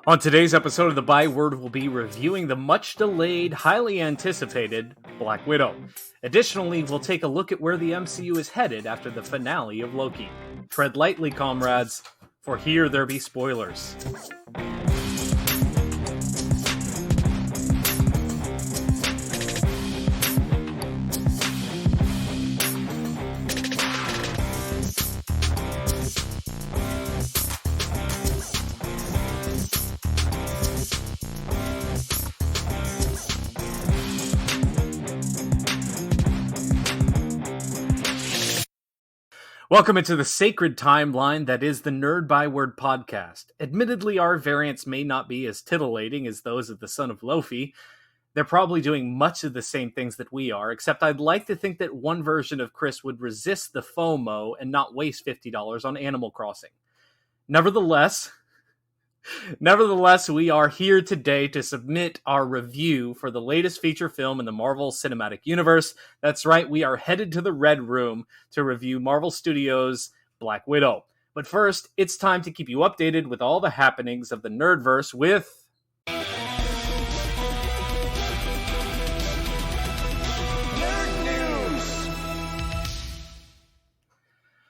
On today's episode of the Byword, we'll be reviewing the much-delayed, highly anticipated Black Widow. Additionally, we'll take a look at where the MCU is headed after the finale of Loki. Tread lightly, comrades, for here there be spoilers. Welcome into the sacred timeline that is the Nerd Byword podcast. Admittedly, our variants may not be as titillating as those of the Son of Lofi. They're probably doing much of the same things that we are, except I'd like to think that one version of Kris would resist the FOMO and not waste $50 on Animal Crossing. Nevertheless, we are here today to submit our review for the latest feature film in the Marvel Cinematic Universe. That's right, we are headed to the Red Room to review Marvel Studios' Black Widow. But first, it's time to keep you updated with all the happenings of the Nerdverse with... Nerd News!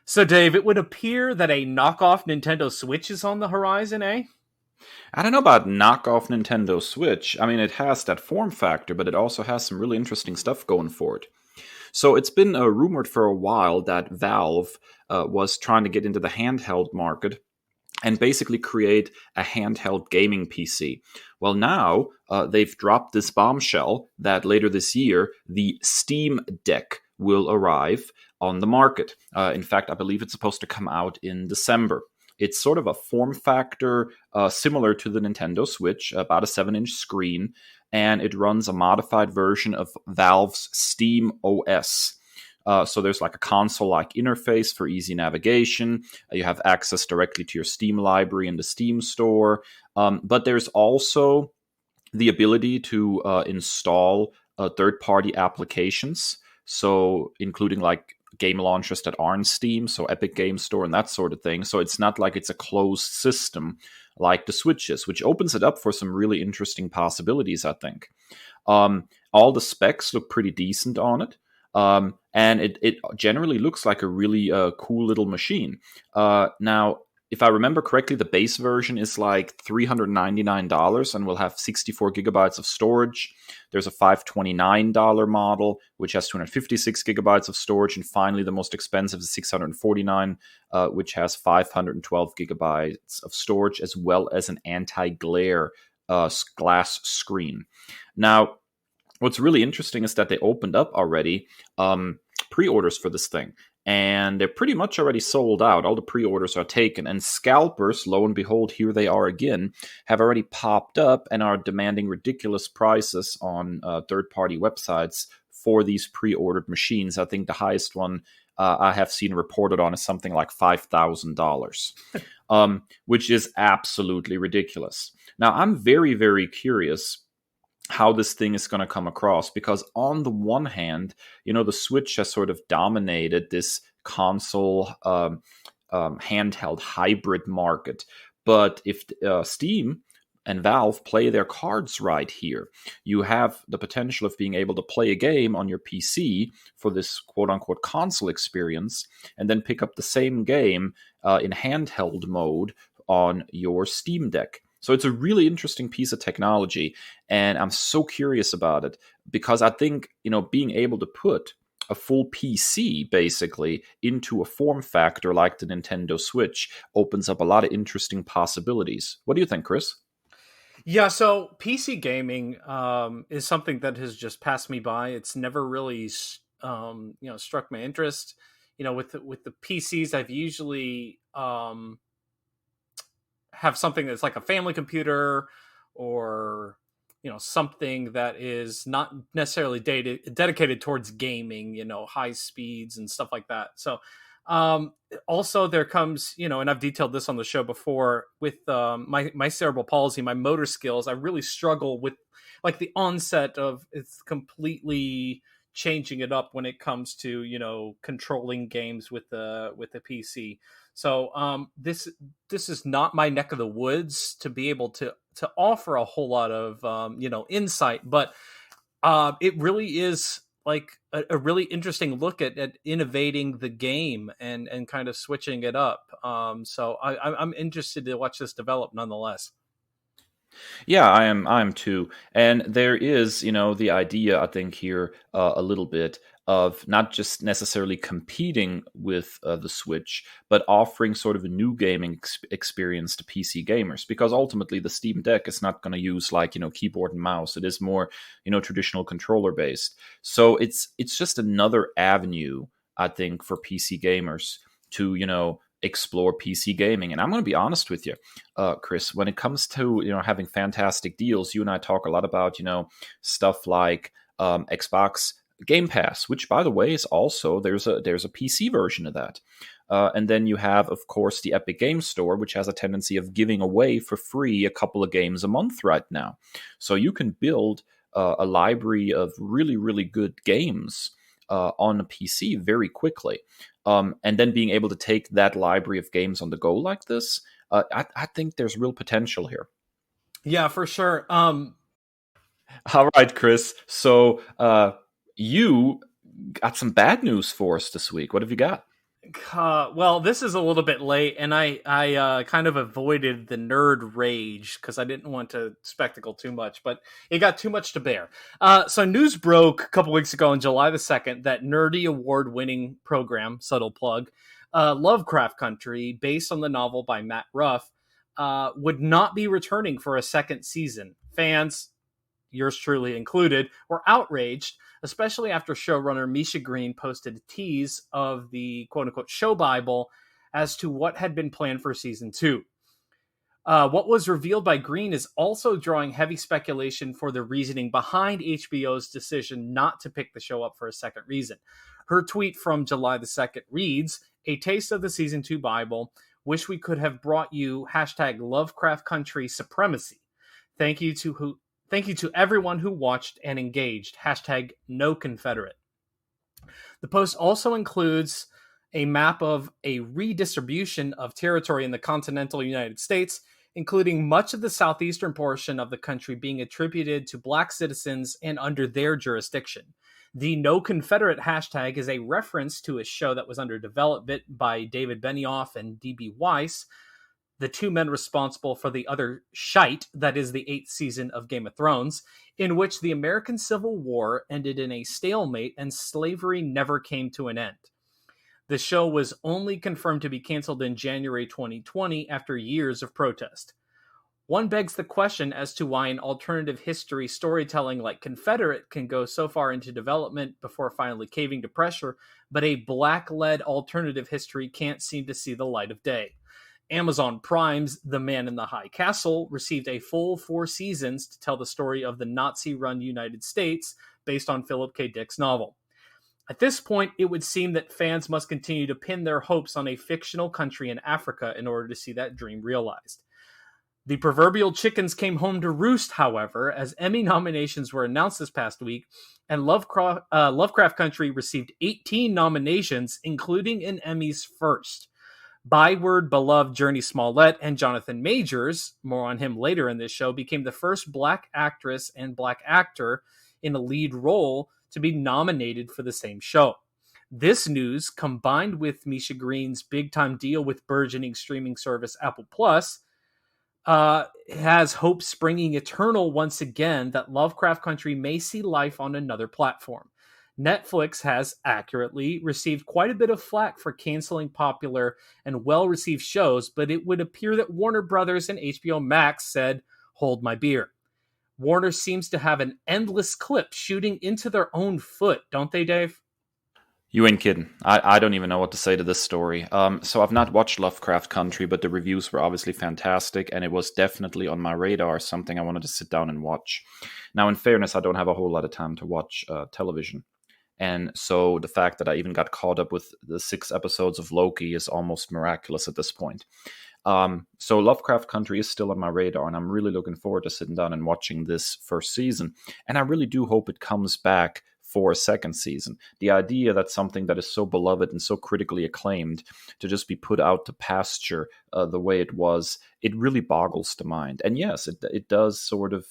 So Dave, it would appear that a knockoff Nintendo Switch is on the horizon, eh? I don't know about knockoff Nintendo Switch. I mean, it has that form factor, but it also has some really interesting stuff going for it. So it's been rumored for a while that Valve was trying to get into the handheld market and basically create a handheld gaming PC. Well, now they've dropped this bombshell that later this year, the Steam Deck will arrive on the market. In fact, I believe it's supposed to come out in December. It's sort of a form factor similar to the Nintendo Switch, about a 7-inch screen, and it runs a modified version of Valve's Steam OS. So there's like a console-like interface for easy navigation. You have access directly to your Steam library in the Steam store. But there's also the ability to install third-party applications, so including like game launchers that aren't Steam, so Epic Game Store and that sort of thing. So it's not like it's a closed system like the Switch is, which opens it up for some really interesting possibilities, I think. All the specs look pretty decent on it. And it generally looks like a really cool little machine. Now, if I remember correctly, the base version is like $399 and will have 64 gigabytes of storage. There's a $529 model, which has 256 gigabytes of storage. And finally, the most expensive is $649, which has 512 gigabytes of storage, as well as an anti-glare glass screen. Now, what's really interesting is that they opened up already pre-orders for this thing. And they're pretty much already sold out. All the pre-orders are taken. And scalpers, lo and behold, here they are again, have already popped up and are demanding ridiculous prices on third-party websites for these pre-ordered machines. I think the highest one I have seen reported on is something like $5,000, which is absolutely ridiculous. Now, I'm very, very curious how this thing is going to come across, because on the one hand, you know, the Switch has sort of dominated this console handheld hybrid market. But if Steam and Valve play their cards right here, you have the potential of being able to play a game on your PC for this quote-unquote console experience, and then pick up the same game in handheld mode on your Steam Deck. So it's a really interesting piece of technology, and I'm so curious about it because I think, you know, being able to put a full PC basically into a form factor like the Nintendo Switch opens up a lot of interesting possibilities. What do you think, Kris? Yeah, so PC gaming is something that has just passed me by. It's never really struck my interest. You know, with the PCs, I've usually have something that's like a family computer, or you know, something that is not necessarily dedicated towards gaming, you know, high speeds and stuff like that. So also there comes, you know, and I've detailed this on the show before, with my cerebral palsy, my motor skills. I really struggle with like the onset of it's completely changing it up when it comes to, you know, controlling games with the PC. So this is not my neck of the woods to be able to offer a whole lot of insight, but it really is like a really interesting look at innovating the game and kind of switching it up. So I'm interested to watch this develop nonetheless. Yeah, I am too. And there is, the idea, I think, here a little bit of not just necessarily competing with the Switch, but offering sort of a new gaming experience to PC gamers. Because ultimately, the Steam Deck is not going to use keyboard and mouse. It is more, traditional controller based. So it's just another avenue, I think, for PC gamers to, explore PC gaming. And I'm going to be honest with you, Kris, when it comes to having fantastic deals, you and I talk a lot about stuff like Xbox Game Pass, which, by the way, is also there's a PC version of that. And then you have, of course, the Epic Games Store, which has a tendency of giving away for free a couple of games a month right now. So you can build a library of really, really good games on a PC very quickly. And then being able to take that library of games on the go like this, I think there's real potential here. Yeah, for sure. All right, Kris. So you got some bad news for us this week. What have you got? Well, this is a little bit late, and I kind of avoided the nerd rage because I didn't want to spectacle too much, but it got too much to bear. So news broke a couple weeks ago on July the 2nd that nerdy award-winning program, subtle plug, Lovecraft Country, based on the novel by Matt Ruff, would not be returning for a second season. Fans, yours truly included, were outraged, especially after showrunner Misha Green posted a tease of the quote-unquote show Bible as to what had been planned for season 2. What was revealed by Green is also drawing heavy speculation for the reasoning behind HBO's decision not to pick the show up for a second reason. Her tweet from July the 2nd reads, "A taste of the season 2 Bible. Wish we could have brought you #Lovecraft Country supremacy. Thank you to everyone who watched and engaged. #NoConfederate." The post also includes a map of a redistribution of territory in the continental United States, including much of the southeastern portion of the country being attributed to Black citizens and under their jurisdiction. The No Confederate hashtag is a reference to a show that was under development by David Benioff and D.B. Weiss, the two men responsible for the other shite, that is the 8th season of Game of Thrones, in which the American Civil War ended in a stalemate and slavery never came to an end. The show was only confirmed to be canceled in January 2020 after years of protest. One begs the question as to why an alternative history storytelling like Confederate can go so far into development before finally caving to pressure, but a Black-led alternative history can't seem to see the light of day. Amazon Prime's The Man in the High Castle received a full 4 seasons to tell the story of the Nazi-run United States based on Philip K. Dick's novel. At this point, it would seem that fans must continue to pin their hopes on a fictional country in Africa in order to see that dream realized. The proverbial chickens came home to roost, however, as Emmy nominations were announced this past week, and Lovecraft Country received 18 nominations, including an Emmy's first. Byword beloved Journey Smollett and Jonathan Majors, more on him later in this show, became the first Black actress and Black actor in a lead role to be nominated for the same show. This news, combined with Misha Green's big-time deal with burgeoning streaming service Apple Plus, has hope springing eternal once again that Lovecraft Country may see life on another platform. Netflix has accurately received quite a bit of flack for canceling popular and well-received shows, but it would appear that Warner Brothers and HBO Max said, "Hold my beer." Warner seems to have an endless clip shooting into their own foot, don't they, Dave? You ain't kidding. I don't even know what to say to this story. So I've not watched Lovecraft Country, but the reviews were obviously fantastic, and it was definitely on my radar, something I wanted to sit down and watch. Now, in fairness, I don't have a whole lot of time to watch television. And so the fact that I even got caught up with the 6 episodes of Loki is almost miraculous at this point. So Lovecraft Country is still on my radar, and I'm really looking forward to sitting down and watching this first season. And I really do hope it comes back for a second season. The idea that something that is so beloved and so critically acclaimed to just be put out to pasture the way it was, it really boggles the mind. And yes, it does sort of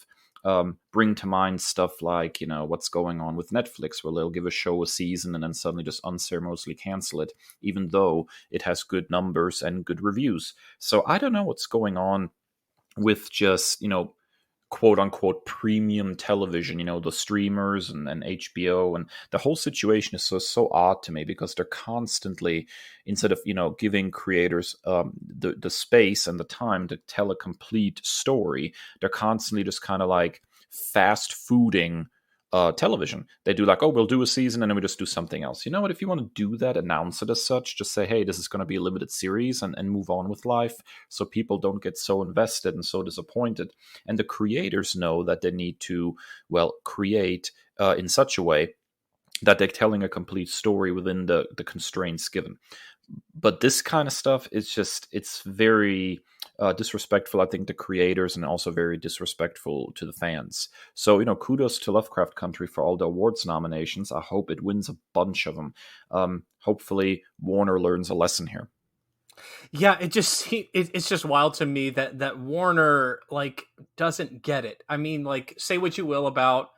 bring to mind stuff like, what's going on with Netflix, where they'll give a show a season and then suddenly just unceremoniously cancel it, even though it has good numbers and good reviews. So I don't know what's going on with just, quote unquote premium television, the streamers and HBO, and the whole situation is so odd to me, because they're constantly, instead of giving creators the space and the time to tell a complete story, they're constantly just kind of like fast fooding television. They do like, oh, we'll do a season and then we just do something else. You know what? If you want to do that, announce it as such. Just say, hey, this is going to be a limited series, and move on with life, so people don't get so invested and so disappointed. And the creators know that they need to, create in such a way that they're telling a complete story within the constraints given. But this kind of stuff is just, it's very disrespectful, I think, to creators, and also very disrespectful to the fans. So, kudos to Lovecraft Country for all the awards nominations. I hope it wins a bunch of them. Hopefully Warner learns a lesson here. Yeah, it's just wild to me that Warner doesn't get it. I mean, say what you will about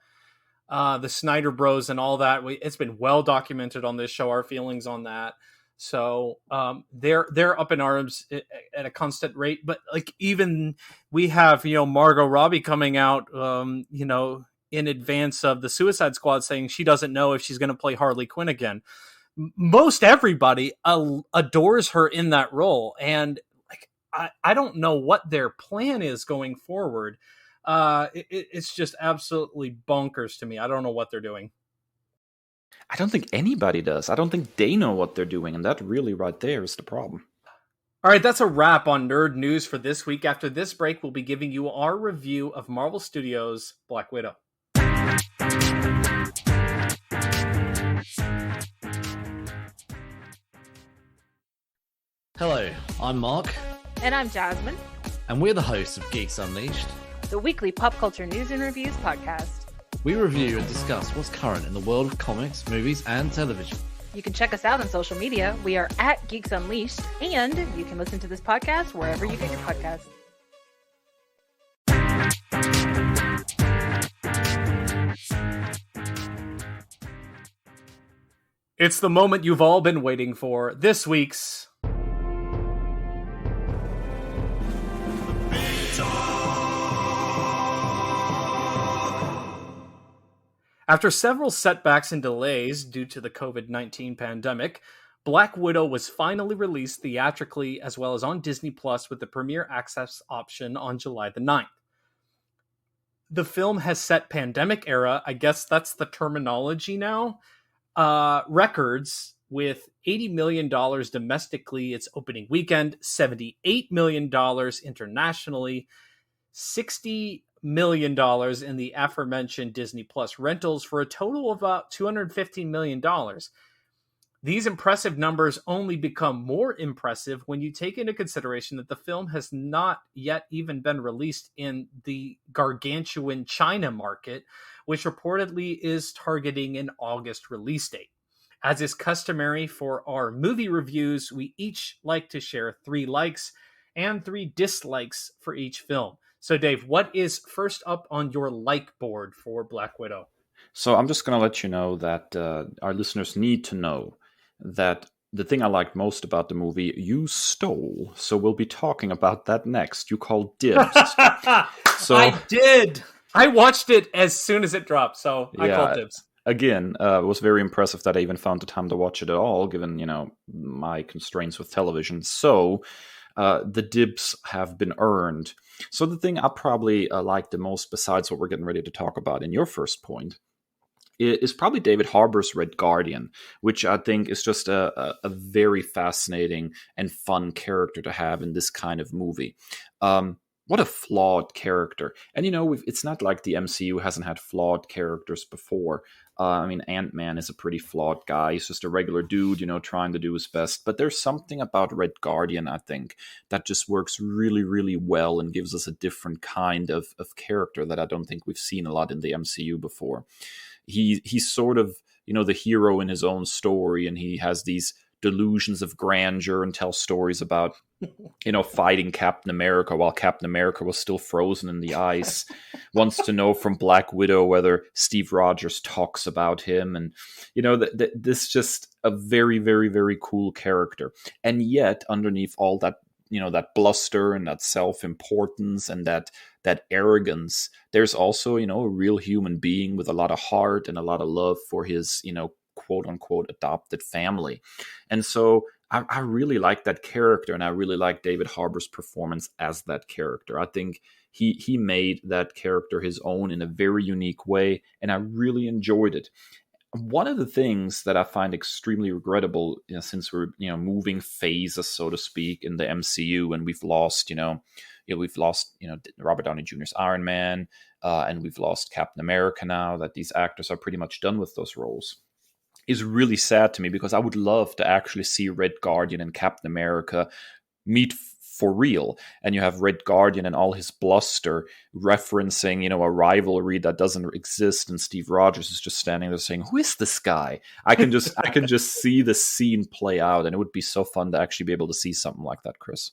the Snyder Bros and all that. It's been well documented on this show, our feelings on that. So they're up in arms at a constant rate. But even we have Margot Robbie coming out in advance of the Suicide Squad, saying she doesn't know if she's going to play Harley Quinn again. Most everybody adores her in that role, and I don't know what their plan is going forward. It's just absolutely bonkers to me. I don't know what they're doing. I don't think anybody does. I don't think they know what they're doing, and that really right there is the problem. All right, that's a wrap on Nerd News for this week. After this break, we'll be giving you our review of Marvel Studios' Black Widow. Hello, I'm Mark. And I'm Jasmine. And we're the hosts of Geeks Unleashed, the weekly pop culture news and reviews podcast. We review and discuss what's current in the world of comics, movies, and television. You can check us out on social media. We are at Geeks Unleashed, and you can listen to this podcast wherever you get your podcasts. It's the moment you've all been waiting for. This week's After several setbacks and delays due to the COVID-19 pandemic, Black Widow was finally released theatrically as well as on Disney Plus with the premiere access option on July the 9th. The film has set pandemic era, I guess that's the terminology now, records with $80 million domestically its opening weekend, $78 million internationally, $60 million in the aforementioned Disney Plus rentals, for a total of about $215 million. These impressive numbers only become more impressive when you take into consideration that the film has not yet even been released in the gargantuan China market, which reportedly is targeting an August release date. As is customary for our movie reviews, we each like to share 3 likes and 3 dislikes for each film. So, Dave, what is first up on your like board for Black Widow? So I'm just going to let you know that our listeners need to know that the thing I liked most about the movie, you stole. So we'll be talking about that next. You called dibs. So I did. I watched it as soon as it dropped, so I called dibs. Again, it was very impressive that I even found the time to watch it at all, given, my constraints with television. So the dibs have been earned. So the thing I probably like the most, besides what we're getting ready to talk about in your first point, is probably David Harbour's Red Guardian, which I think is just a very fascinating and fun character to have in this kind of movie. What a flawed character. And, it's not like the MCU hasn't had flawed characters before. Ant-Man is a pretty flawed guy. He's just a regular dude, trying to do his best. But there's something about Red Guardian, I think, that just works really, really well and gives us a different kind of character that I don't think we've seen a lot in the MCU before. he's sort of, the hero in his own story, and he has these delusions of grandeur and tells stories about fighting Captain America while Captain America was still frozen in the ice. Wants to know from Black Widow whether Steve Rogers talks about him, and this just a very, very, very cool character. And yet underneath all that, that bluster and that self-importance and that arrogance, there's also a real human being with a lot of heart and a lot of love for his quote unquote adopted family. And so I really like that character, and I really like David Harbour's performance as that character. I think he made that character his own in a very unique way, and I really enjoyed it. One of the things that I find extremely regrettable, since we're moving phases, so to speak, in the MCU, and we've lost Robert Downey Jr.'s Iron Man, and we've lost Captain America now, that these actors are pretty much done with those roles, is really sad to me, because I would love to actually see Red Guardian and Captain America meet for real. And you have Red Guardian and all his bluster referencing, a rivalry that doesn't exist, and Steve Rogers is just standing there saying, "Who is this guy?" I can just see the scene play out, and it would be so fun to actually be able to see something like that, Chris.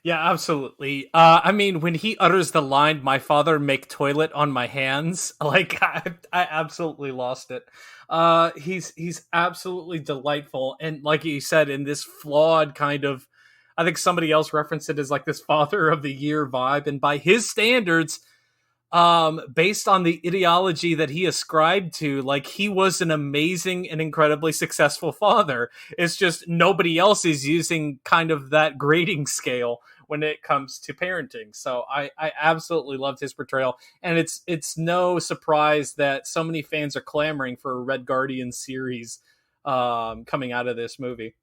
Yeah, absolutely. I mean, when he utters the line, "My father make toilet on my hands," like I absolutely lost it. He's absolutely delightful. And like you said, in this flawed kind of, I think somebody else referenced it as like this father of the year vibe. And by his standards, based on the ideology that he ascribed to, like, he was an amazing and incredibly successful father. It's just nobody else is using kind of that grading scale when it comes to parenting. So I absolutely loved his portrayal, and it's no surprise that so many fans are clamoring for a Red Guardian series coming out of this movie.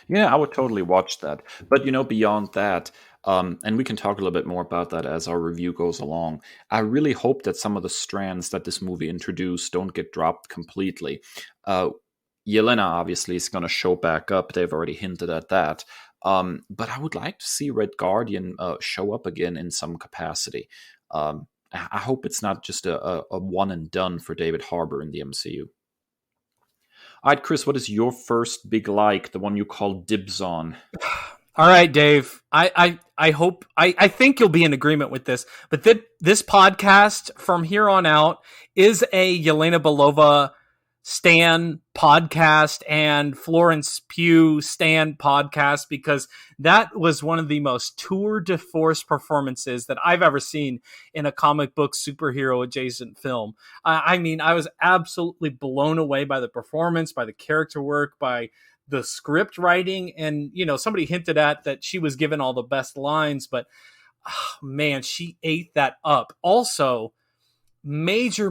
Yeah, I would totally watch that. But beyond that, and we can talk a little bit more about that as our review goes along, I really hope that some of the strands that this movie introduced don't get dropped completely. Yelena obviously is going to show back up. They've already hinted at that. But I would like to see Red Guardian show up again in some capacity. I hope it's not just a one and done for David Harbour in the MCU. All right, Chris, what is your first big like, the one you call dibs on? All right, Dave. I hope I think you'll be in agreement with this, but this podcast from here on out is a Yelena Belova stan podcast and Florence Pugh stan podcast, because that was one of the most tour de force performances that I've ever seen in a comic book superhero adjacent film. I mean, I was absolutely blown away by the performance, by the character work, by the script writing. And, somebody hinted at that she was given all the best lines, but man, she ate that up. Also, major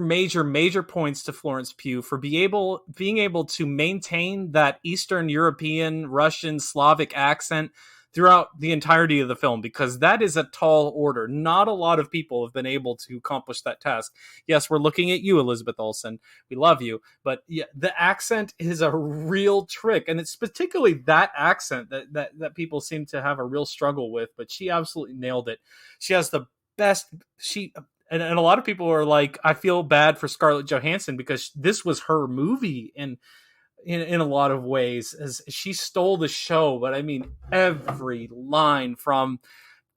points to Florence Pugh for being able to maintain that Eastern European, Russian, Slavic accent throughout the entirety of the film, because that is a tall order. Not a lot of people have been able to accomplish that task. Yes, we're looking at you, Elizabeth Olsen. We love you. But yeah, the accent is a real trick. And it's particularly that accent that people seem to have a real struggle with. But she absolutely nailed it. She has the best... And a lot of people are like, I feel bad for Scarlett Johansson because this was her movie, and in a lot of ways, as she stole the show. But I mean, every line from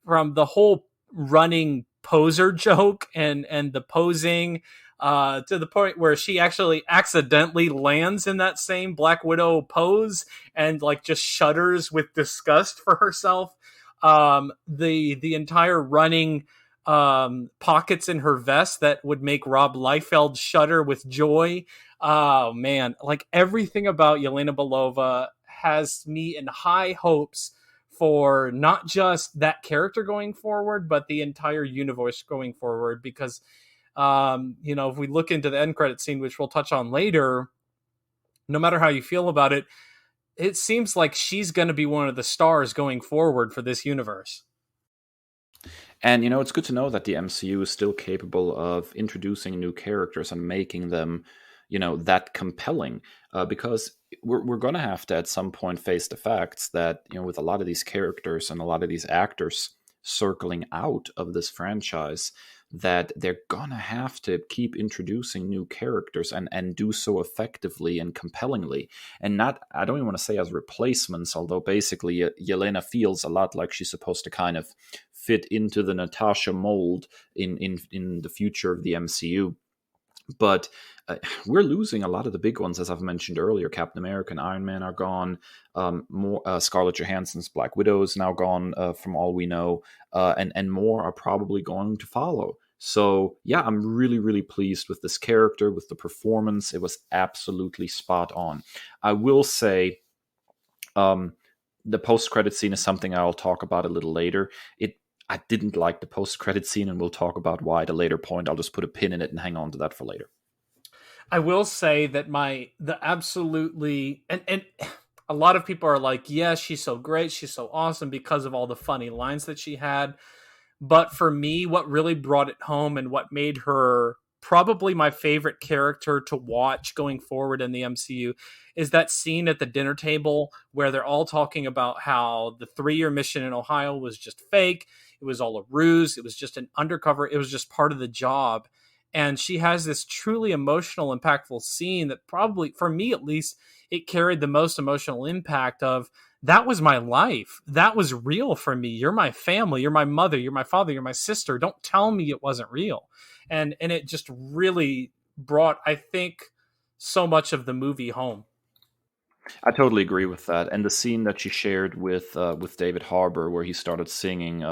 the whole running poser joke and the posing to the point where she actually accidentally lands in that same Black Widow pose and like just shudders with disgust for herself. The entire running pockets in her vest that would make Rob Liefeld shudder with joy. Oh man, like everything about Yelena Belova has me in high hopes for not just that character going forward, but the entire universe going forward. Because, if we look into the end credit scene, which we'll touch on later, no matter how you feel about it, it seems like she's going to be one of the stars going forward for this universe. And, it's good to know that the MCU is still capable of introducing new characters and making them, that compelling. Because we're going to have to at some point face the facts that, with a lot of these characters and a lot of these actors circling out of this franchise, that they're gonna have to keep introducing new characters and do so effectively and compellingly. And not, I don't even want to say as replacements, although basically Yelena feels a lot like she's supposed to kind of fit into the Natasha mold in the future of the MCU. But we're losing a lot of the big ones, as I've mentioned earlier. Captain America and Iron Man are gone. Scarlett Johansson's Black Widow is now gone, from all we know, and more are probably going to follow. So yeah, I'm really, really pleased with this character, with the performance. It was absolutely spot on. I will say, the post-credit scene is something I'll talk about a little later. I didn't like the post-credit scene, and we'll talk about why at a later point. I'll just put a pin in it and hang on to that for later. I will say that and a lot of people are like, yeah, she's so great, she's so awesome because of all the funny lines that she had. But for me, what really brought it home and what made her probably my favorite character to watch going forward in the MCU is that scene at the dinner table where they're all talking about how the 3-year mission in Ohio was just fake. It was all a ruse. It was just an undercover. It was just part of the job. And she has this truly emotional, impactful scene that probably, for me at least, it carried the most emotional impact of, that was my life. That was real for me. You're my family. You're my mother. You're my father. You're my sister. Don't tell me it wasn't real. And it just really brought, I think, so much of the movie home. I totally agree with that. And the scene that she shared with David Harbour, where he started singing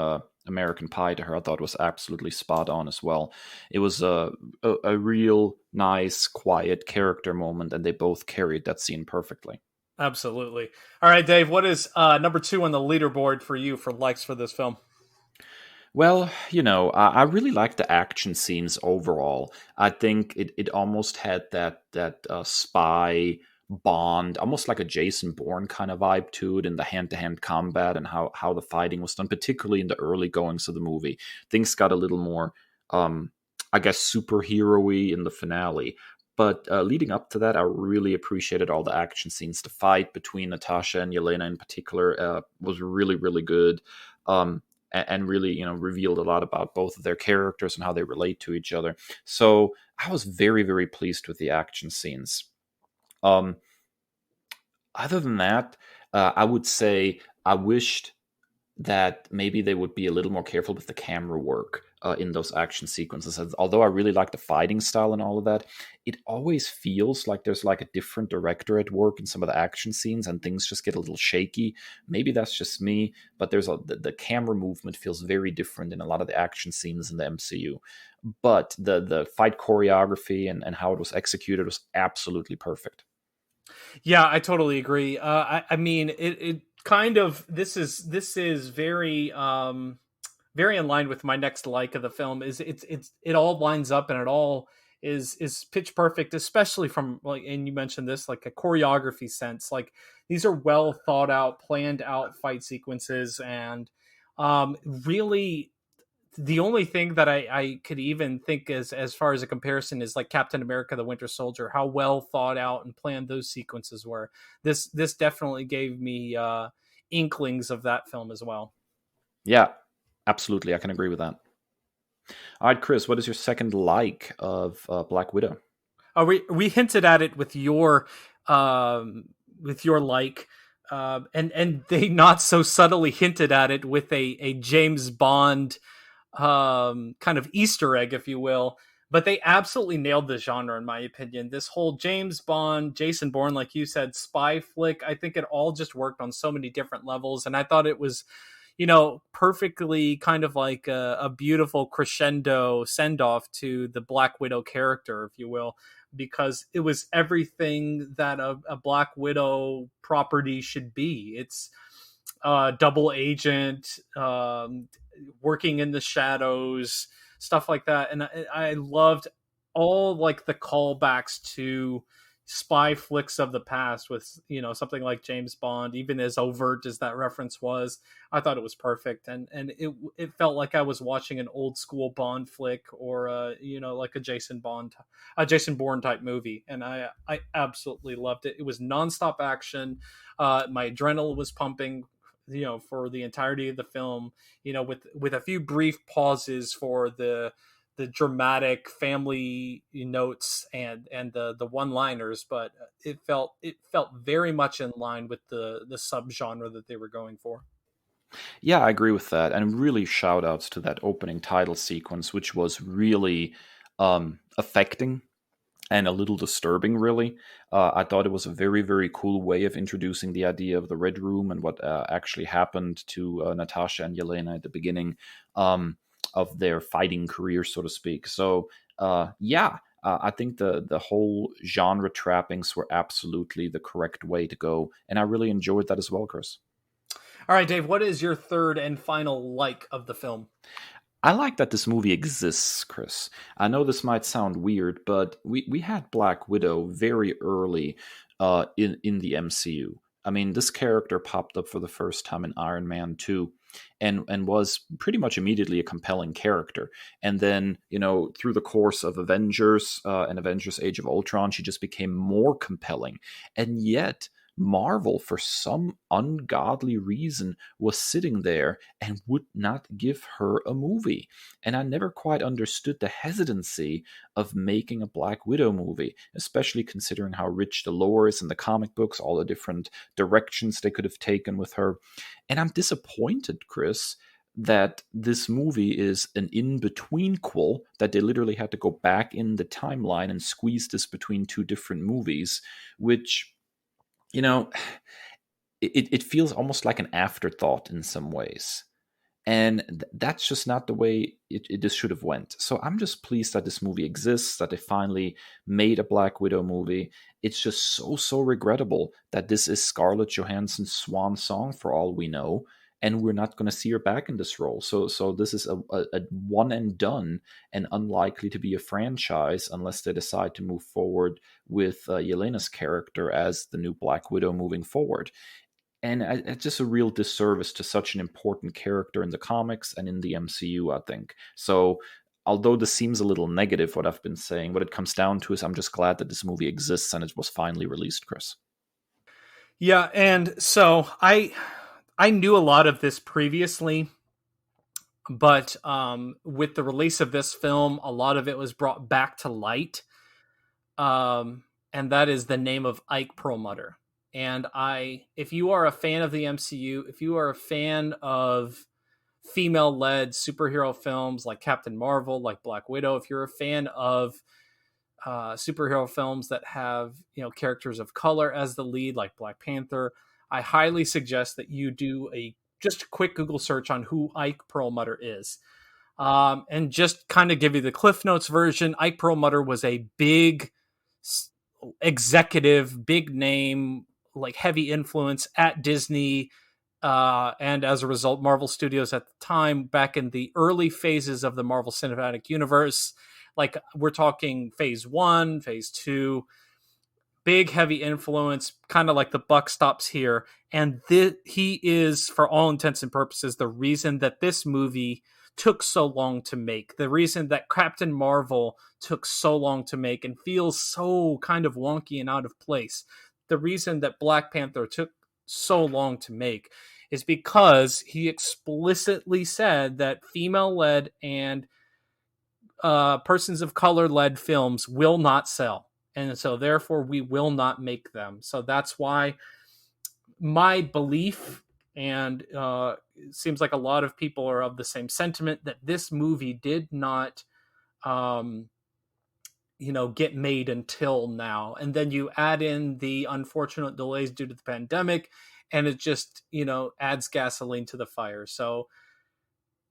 American Pie to her, I thought was absolutely spot on as well. It was a real nice, quiet character moment, and they both carried that scene perfectly. Absolutely. All right, Dave, what is number 2 on the leaderboard for you for likes for this film? Well, I really like the action scenes overall. I think it almost had that spy Bond, almost like a Jason Bourne kind of vibe to it in the hand-to-hand combat and how the fighting was done, particularly in the early goings of the movie. Things got a little more, I guess, superhero-y in the finale. But leading up to that, I really appreciated all the action scenes. The fight between Natasha and Yelena in particular was really, really good. And really, revealed a lot about both of their characters and how they relate to each other. So I was very, very pleased with the action scenes. Other than that, I would say I wished that maybe they would be a little more careful with the camera work in those action sequences. Although I really like the fighting style and all of that, it always feels like there's like a different director at work in some of the action scenes and things just get a little shaky. Maybe that's just me, but the camera movement feels very different in a lot of the action scenes in the MCU. But the fight choreography and how it was executed was absolutely perfect. Yeah, I totally agree. I mean, it kind of, this is very very in line with my next like of the film. Is it all lines up and it all is pitch perfect, especially from, like, and you mentioned this, like a choreography sense. Like, these are well thought out, planned out fight sequences, and really the only thing that I could even think as far as a comparison is like Captain America: The Winter Soldier, how well thought out and planned those sequences were. This definitely gave me inklings of that film as well. Yeah, absolutely. I can agree with that. All right, Chris, what is your second like of Black Widow? We hinted at it with your like, and they not so subtly hinted at it with a James Bond kind of Easter egg, if you will. But they absolutely nailed the genre, in my opinion. This whole James Bond, Jason Bourne, like you said, spy flick, I think it all just worked on so many different levels. And I thought it was, perfectly kind of like a beautiful crescendo send-off to the Black Widow character, if you will, because it was everything that a Black Widow property should be. It's double agent, working in the shadows, stuff like that. And I loved all like the callbacks to spy flicks of the past with, something like James Bond, even as overt as that reference was. I thought it was perfect. And it felt like I was watching an old school Bond flick or, like a Jason Bourne type movie. And I absolutely loved it. It was nonstop action. My adrenaline was pumping, for the entirety of the film, with a few brief pauses for the the dramatic family notes and the one-liners, but it felt very much in line with the subgenre that they were going for. Yeah, I agree with that. And really shout outs to that opening title sequence, which was really affecting and a little disturbing, really. I thought it was a very, very cool way of introducing the idea of the Red Room and what actually happened to Natasha and Yelena at the beginning of their fighting career, so to speak. So, I think the whole genre trappings were absolutely the correct way to go. And I really enjoyed that as well, Chris. All right, Dave, what is your third and final like of the film? I like that this movie exists, Chris. I know this might sound weird, but we had Black Widow very early in the MCU. I mean, this character popped up for the first time in Iron Man 2 and was pretty much immediately a compelling character. And then, through the course of Avengers and Avengers Age of Ultron, she just became more compelling. And yet, Marvel, for some ungodly reason, was sitting there and would not give her a movie. And I never quite understood the hesitancy of making a Black Widow movie, especially considering how rich the lore is in the comic books, all the different directions they could have taken with her. And I'm disappointed, Chris, that this movie is an in-between-quel, that they literally had to go back in the timeline and squeeze this between two different movies, which, it feels almost like an afterthought in some ways. And that's just not the way it just should have went. So I'm just pleased that this movie exists, that they finally made a Black Widow movie. It's just so regrettable that this is Scarlett Johansson's swan song for all we know, and we're not going to see her back in this role. So this is a one and done, and unlikely to be a franchise unless they decide to move forward with Yelena's character as the new Black Widow moving forward. And it's just a real disservice to such an important character in the comics and in the MCU, I think. So although this seems a little negative, what I've been saying, what it comes down to is I'm just glad that this movie exists and it was finally released, Chris. Yeah, and so I knew a lot of this previously, but with the release of this film, a lot of it was brought back to light. And that is the name of Ike Perlmutter. And if you are a fan of the MCU, if you are a fan of female-led superhero films like Captain Marvel, like Black Widow, if you're a fan of superhero films that have characters of color as the lead, like Black Panther, I highly suggest that you do just a quick Google search on who Ike Perlmutter is. And just kind of give you the Cliff Notes version. Ike Perlmutter was a big executive, big name, like heavy influence at Disney, and as a result, Marvel Studios at the time, back in the early phases of the Marvel Cinematic Universe. Like, we're talking phase 1, phase 2, big heavy influence, kind of like the buck stops here. And he is, for all intents and purposes, the reason that this movie took so long to make, the reason that Captain Marvel took so long to make and feels so kind of wonky and out of place. The reason that Black Panther took so long to make is because he explicitly said that female-led and persons of color-led films will not sell. And so therefore we will not make them. So that's why my belief, and it seems like a lot of people are of the same sentiment, that this movie did not get made until now. And then you add in the unfortunate delays due to the pandemic, and it just, adds gasoline to the fire. So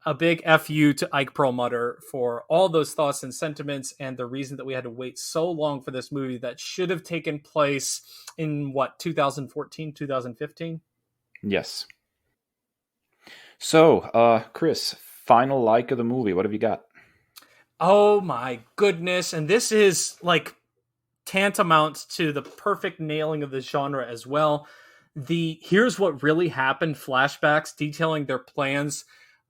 a big FU to Ike Perlmutter for all those thoughts and sentiments, and the reason that we had to wait so long for this movie that should have taken place in 2014, 2015? Yes. So, Chris, final like of the movie. What have you got? Oh my goodness. And this is like tantamount to the perfect nailing of the genre as well. Here's what really happened flashbacks detailing their plans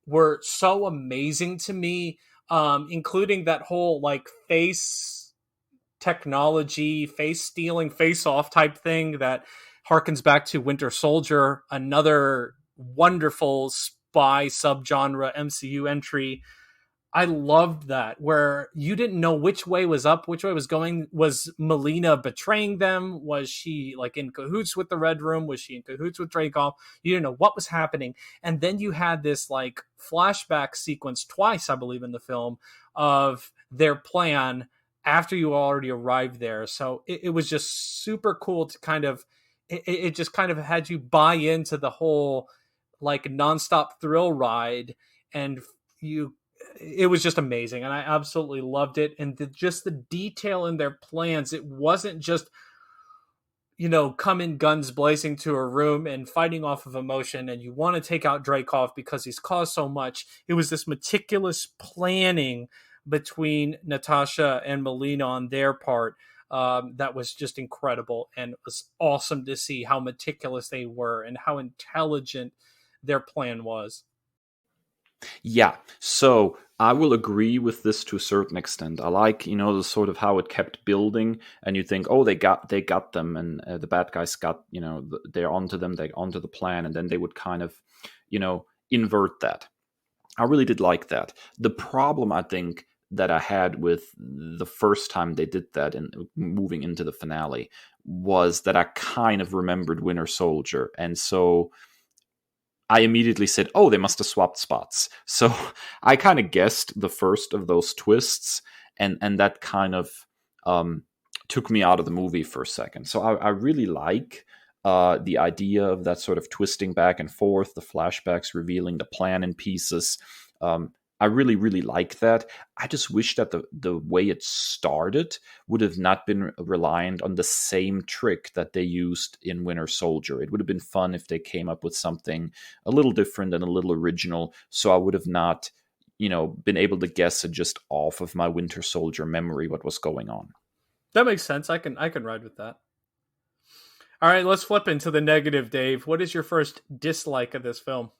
were so amazing to me, including that whole like face technology, face stealing, face off type thing that harkens back to Winter Soldier, another wonderful spy subgenre MCU entry. I loved that, where you didn't know which way was up, which way was going. Was Melina betraying them? Was she like in cahoots with the Red Room? Was she in cahoots with Dreykov? You didn't know what was happening. And then you had this like flashback sequence twice, I believe, in the film of their plan after you already arrived there. So it was just super cool to kind of, it just kind of had you buy into the whole like nonstop thrill ride, and it was just amazing, and I absolutely loved it. And just the detail in their plans, it wasn't just, coming guns blazing to a room and fighting off of emotion, and you want to take out Dreykov because he's caused so much. It was this meticulous planning between Natasha and Melina on their part that was just incredible, and it was awesome to see how meticulous they were and how intelligent their plan was. Yeah, so I will agree with this to a certain extent. I like, the sort of how it kept building, and you think, oh, they got them, and the bad guys got, they're onto them, they're onto the plan, and then they would kind of, invert that. I really did like that. The problem, I think, that I had with the first time they did that and moving into the finale was that I kind of remembered Winter Soldier, and so I immediately said, oh, they must have swapped spots. So I kind of guessed the first of those twists, and that kind of took me out of the movie for a second. So I really like the idea of that sort of twisting back and forth, the flashbacks revealing the plan in pieces. I really, really like that. I just wish that the way it started would have not been reliant on the same trick that they used in Winter Soldier. It would have been fun if they came up with something a little different and a little original, so I would have not, been able to guess it just off of my Winter Soldier memory what was going on. That makes sense. I can ride with that. All right, let's flip into the negative, Dave. What is your first dislike of this film?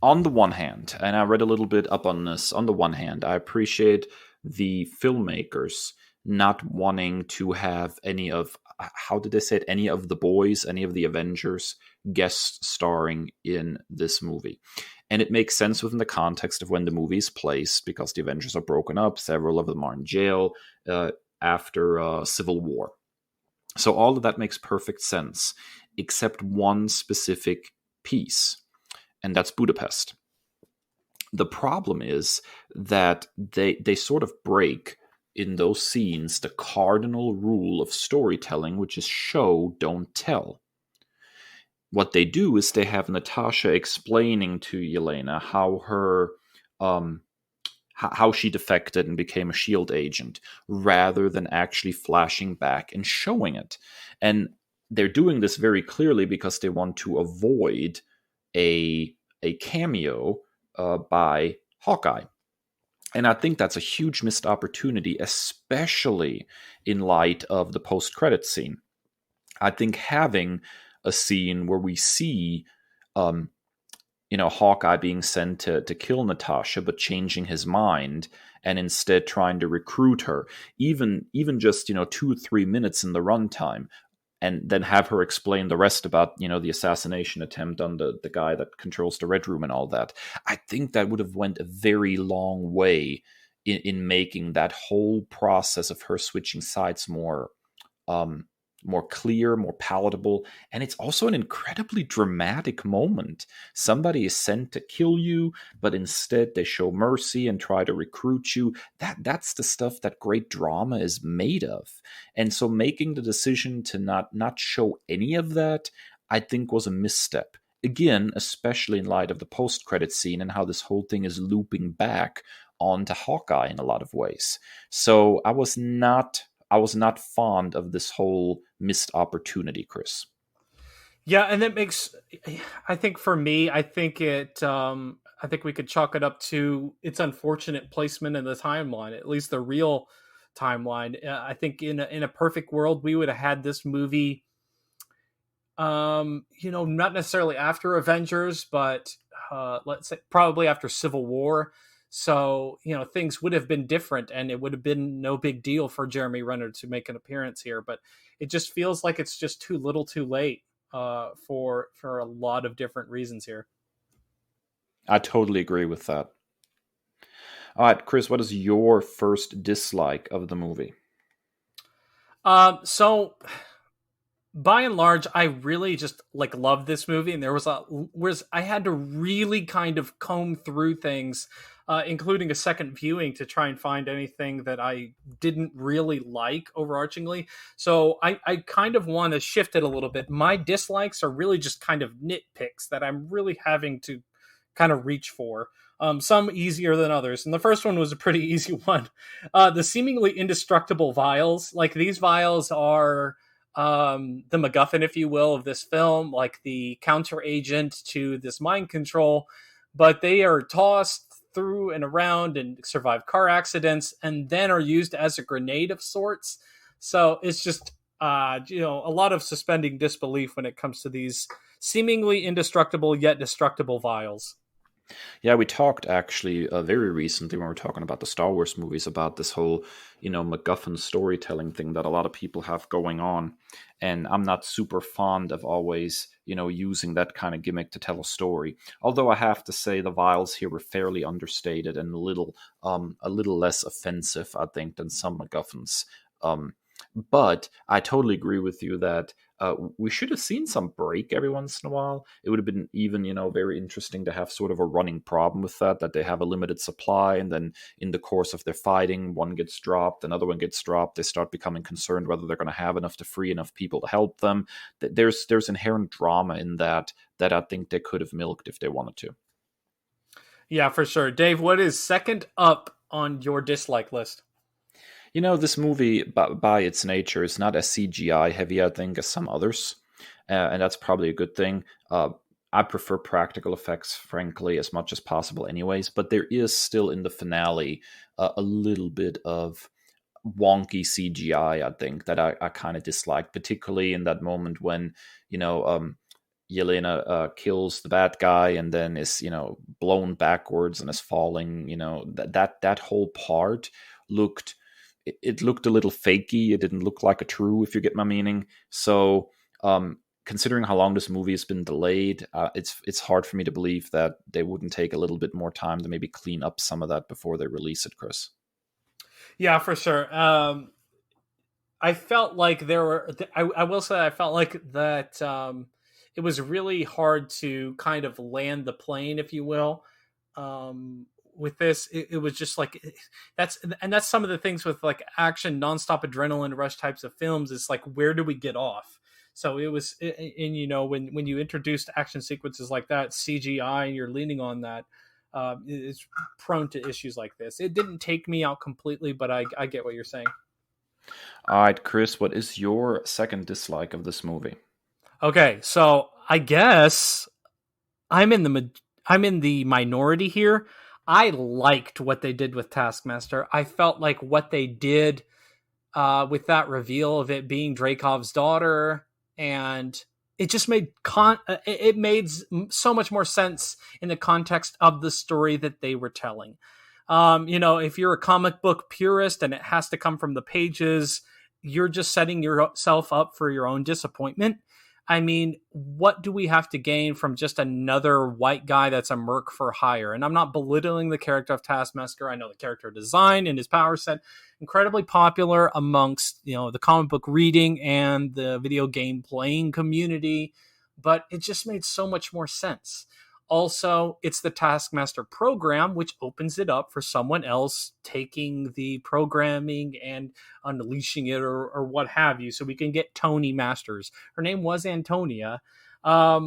On the one hand, and I read a little bit up on this, on the one hand, I appreciate the filmmakers not wanting to have any of, how did they say it, any of the boys, any of the Avengers guest starring in this movie. And it makes sense within the context of when the movie is placed, because the Avengers are broken up, several of them are in jail after Civil War. So all of that makes perfect sense, except one specific piece. And that's Budapest. The problem is that they sort of break in those scenes the cardinal rule of storytelling, which is show, don't tell. What they do is they have Natasha explaining to Yelena how her how she defected and became a SHIELD agent, rather than actually flashing back and showing it. And they're doing this very clearly because they want to avoid a cameo by Hawkeye. And I think that's a huge missed opportunity, especially in light of the post-credit scene. I think having a scene where we see Hawkeye being sent to kill Natasha, but changing his mind and instead trying to recruit her, even just 2 or 3 minutes in the runtime, and then have her explain the rest about, the assassination attempt on the guy that controls the Red Room and all that. I think that would have went a very long way in making that whole process of her switching sides more clear, more palatable. And it's also an incredibly dramatic moment. Somebody is sent to kill you, but instead they show mercy and try to recruit you. That's the stuff that great drama is made of. And so making the decision to not show any of that, I think, was a misstep. Again, especially in light of the post-credit scene and how this whole thing is looping back onto Hawkeye in a lot of ways. So I was not fond of this whole missed opportunity, Chris. Yeah, and that makes, I think for me, I think we could chalk it up to its unfortunate placement in the timeline, at least the real timeline. I think in a perfect world, we would have had this movie, not necessarily after Avengers, but let's say probably after Civil War. So, things would have been different, and it would have been no big deal for Jeremy Renner to make an appearance here. But it just feels like it's just too little too late for a lot of different reasons here. I totally agree with that. All right, Kris, what is your first dislike of the movie? So by and large, I really just loved this movie, and I had to really kind of comb through things, including a second viewing, to try and find anything that I didn't really like overarchingly. So I kind of want to shift it a little bit. My dislikes are really just kind of nitpicks that I'm really having to kind of reach for. Some easier than others. And the first one was a pretty easy one. The seemingly indestructible vials. Like, these vials are the MacGuffin, if you will, of this film, like the counter agent to this mind control. But they are tossed through and around and survive car accidents, and then are used as a grenade of sorts. So it's just, a lot of suspending disbelief when it comes to these seemingly indestructible yet destructible vials. Yeah, we talked actually very recently when we were talking about the Star Wars movies about this whole, MacGuffin storytelling thing that a lot of people have going on. And I'm not super fond of always, using that kind of gimmick to tell a story. Although I have to say the vials here were fairly understated and a little less offensive, I think, than some MacGuffins. But I totally agree with you that we should have seen some break every once in a while. It would have been even, very interesting to have sort of a running problem with that they have a limited supply, and then in the course of their fighting, one gets dropped, another one gets dropped. They start becoming concerned whether they're going to have enough to free enough people to help them. There's inherent drama in that I think they could have milked if they wanted to. Yeah, for sure. Dave, what is second up on your dislike list? This movie, by its nature, is not as CGI heavy, I think, as some others. And that's probably a good thing. I prefer practical effects, frankly, as much as possible anyways. But there is still in the finale a little bit of wonky CGI, I think, that I kind of disliked, particularly in that moment when, Yelena kills the bad guy and then is, blown backwards and is falling. That whole part looked... It looked a little fakey. It didn't look like a true, if you get my meaning. So, considering how long this movie has been delayed, it's hard for me to believe that they wouldn't take a little bit more time to maybe clean up some of that before they release it, Kris. Yeah, for sure. I felt like there were... I will say I felt like that it was really hard to kind of land the plane, if you will. With this, it was just like, that's some of the things with like action, nonstop adrenaline rush types of films. It's like, where do we get off? So it was, and when you introduced action sequences like that, CGI, and you're leaning on that, it's prone to issues like this. It didn't take me out completely, but I get what you're saying. All right, Kris, what is your second dislike of this movie? Okay, so I guess I'm in the minority here. I liked what they did with Taskmaster. I felt like what they did with that reveal of it being Dreykov's daughter, and it just made so much more sense in the context of the story that they were telling. If you're a comic book purist and it has to come from the pages, you're just setting yourself up for your own disappointment. I mean, what do we have to gain from just another white guy that's a merc for hire? And I'm not belittling the character of Taskmaster. I know the character design and his power set, incredibly popular amongst, the comic book reading and the video game playing community, but it just made so much more sense. Also, it's the Taskmaster program, which opens it up for someone else taking the programming and unleashing it or what have you. So we can get Tony Masters. Her name was Antonia. I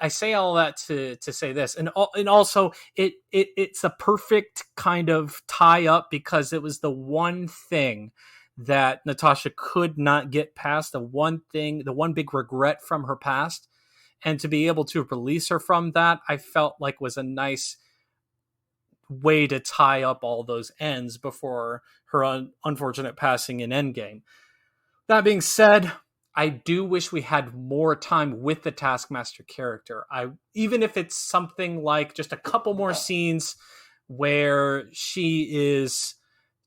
say all that to say this. And also, it's a perfect kind of tie up because it was the one thing that Natasha could not get past, the one big regret from her past. And to be able to release her from that, I felt like was a nice way to tie up all those ends before her unfortunate passing in Endgame. That being said, I do wish we had more time with the Taskmaster character. Even if it's something like just a couple more scenes where she is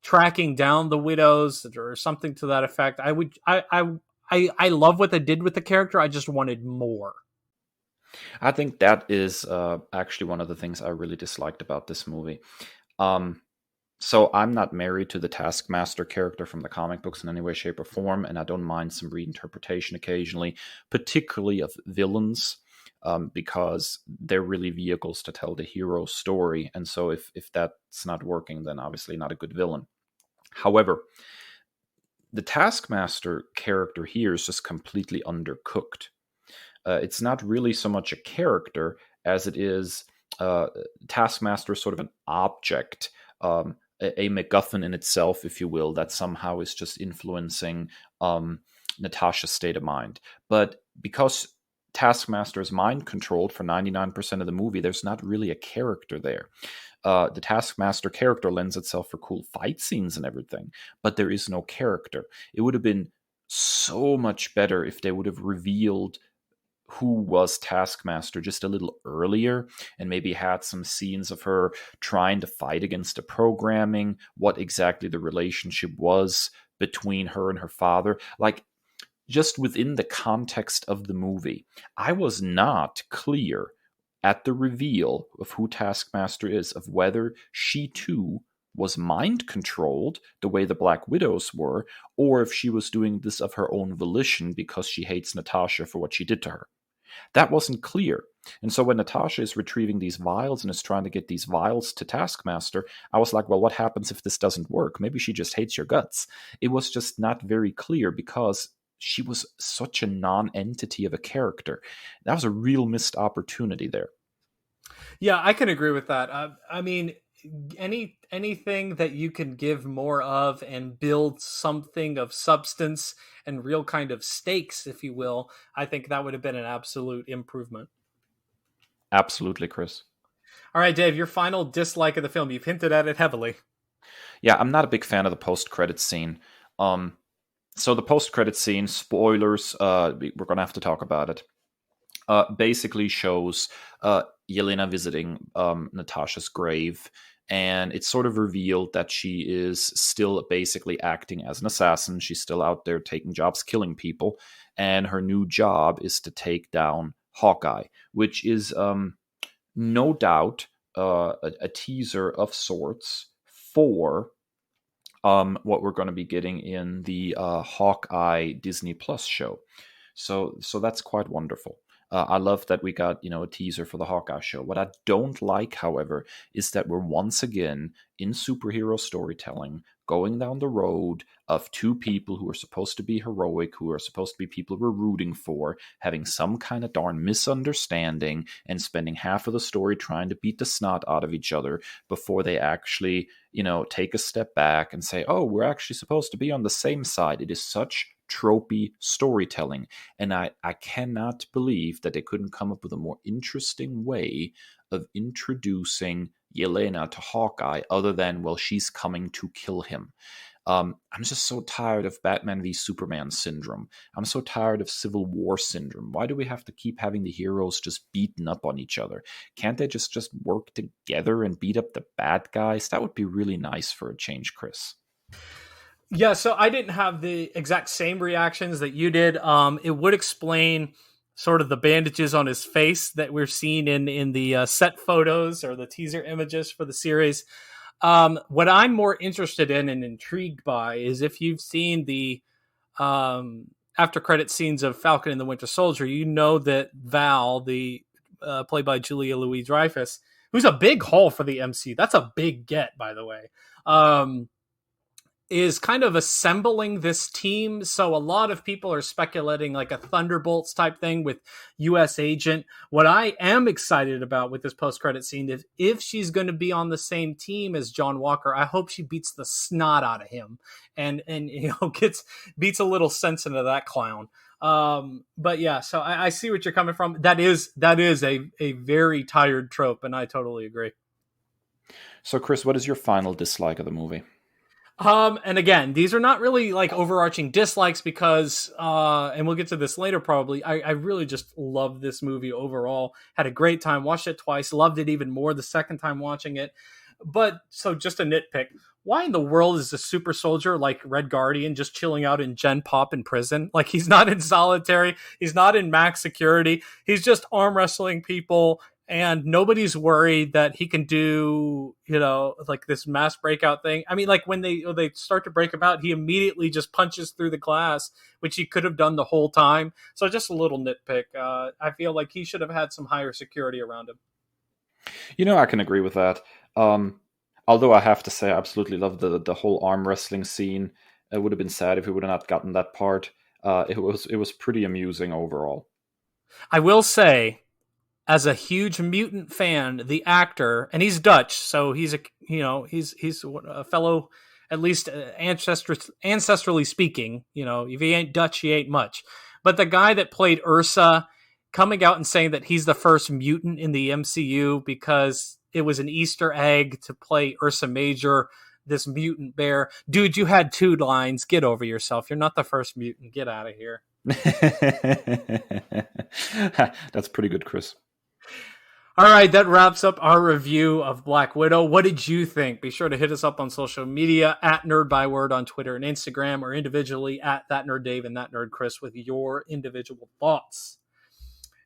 tracking down the widows or something to that effect. I love what they did with the character. I just wanted more. I think that is actually one of the things I really disliked about this movie. So I'm not married to the Taskmaster character from the comic books in any way, shape, or form, and I don't mind some reinterpretation occasionally, particularly of villains, because they're really vehicles to tell the hero story. And so if that's not working, then obviously not a good villain. However, the Taskmaster character here is just completely undercooked. It's not really so much a character as it is Taskmaster is sort of an object, a MacGuffin in itself, if you will, that somehow is just influencing Natasha's state of mind. But because Taskmaster is mind controlled for 99% of the movie, there's not really a character there. The Taskmaster character lends itself for cool fight scenes and everything, but there is no character. It would have been so much better if they would have revealed who was Taskmaster just a little earlier and maybe had some scenes of her trying to fight against the programming, what exactly the relationship was between her and her father. Like, just within the context of the movie, I was not clear at the reveal of who Taskmaster is, of whether she too was mind controlled the way the Black Widows were, or if she was doing this of her own volition because she hates Natasha for what she did to her. That wasn't clear. And so when Natasha is retrieving these vials and is trying to get these vials to Taskmaster, I was like, well, what happens if this doesn't work? Maybe she just hates your guts. It was just not very clear because she was such a non-entity of a character. That was a real missed opportunity there. Yeah, I can agree with that. I mean, anything that you can give more of and build something of substance and real kind of stakes, if you will, I think that would have been an absolute improvement. Absolutely, Chris. All right, Dave, your final dislike of the film. You've hinted at it heavily. Yeah, I'm not a big fan of the post-credits scene. So the post-credits scene, spoilers, we're going to have to talk about it, basically shows Yelena visiting Natasha's grave, and it's sort of revealed that she is still basically acting as an assassin. She's still out there taking jobs, killing people, and her new job is to take down Hawkeye, which is no doubt a teaser of sorts for what we're going to be getting in the Hawkeye Disney Plus show. So that's quite wonderful. I love that we got, a teaser for the Hawkeye show. What I don't like, however, is that we're once again in superhero storytelling going down the road of two people who are supposed to be heroic, who are supposed to be people we're rooting for, having some kind of darn misunderstanding and spending half of the story trying to beat the snot out of each other before they actually, take a step back and say, oh, we're actually supposed to be on the same side. It is such tropey storytelling, and I cannot believe that they couldn't come up with a more interesting way of introducing Yelena to Hawkeye other than, well, she's coming to kill him. I'm just so tired of Batman v Superman syndrome. I'm so tired of Civil War syndrome. Why do we have to keep having the heroes just beaten up on each other? Can't they just work together and beat up the bad guys? That would be really nice for a change, Chris. Yeah, so I didn't have the exact same reactions that you did. It would explain sort of the bandages on his face that we're seeing in the set photos or the teaser images for the series. What I'm more interested in and intrigued by is if you've seen the after credit scenes of Falcon and the Winter Soldier, you know that Val, played by Julia Louis-Dreyfus, who's a big haul for the MC. That's a big get, by the way. Is kind of assembling this team. So a lot of people are speculating like a Thunderbolts type thing with US Agent. What I am excited about with this post-credit scene is if she's going to be on the same team as John Walker, I hope she beats the snot out of him and beats a little sense into that clown. But yeah, so I see what you're coming from. That is a very tired trope, and I totally agree. So Chris, what is your final dislike of the movie? And again, these are not really like overarching dislikes because, and we'll get to this later probably, I really just love this movie overall. Had a great time, watched it twice, loved it even more the second time watching it. But so just a nitpick. Why in the world is a super soldier like Red Guardian just chilling out in Gen Pop in prison? Like, he's not in solitary. He's not in max security. He's just arm wrestling people, and nobody's worried that he can do, like this mass breakout thing. I mean, like when they start to break him out, he immediately just punches through the glass, which he could have done the whole time. So just a little nitpick. I feel like he should have had some higher security around him. I can agree with that. Although I have to say, I absolutely love the whole arm wrestling scene. It would have been sad if we would have not gotten that part. It was pretty amusing overall. I will say, as a huge mutant fan, the actor, and he's Dutch, so he's a fellow, at least ancestrally speaking. If he ain't Dutch, he ain't much. But the guy that played Ursa, coming out and saying that he's the first mutant in the MCU because it was an Easter egg to play Ursa Major, this mutant bear. Dude, you had 2 lines. Get over yourself. You're not the first mutant. Get out of here. That's pretty good, Chris. All right, that wraps up our review of Black Widow. What did you think? Be sure to hit us up on social media at NerdByword on Twitter and Instagram, or individually at ThatNerdDave and ThatNerdChris with your individual thoughts.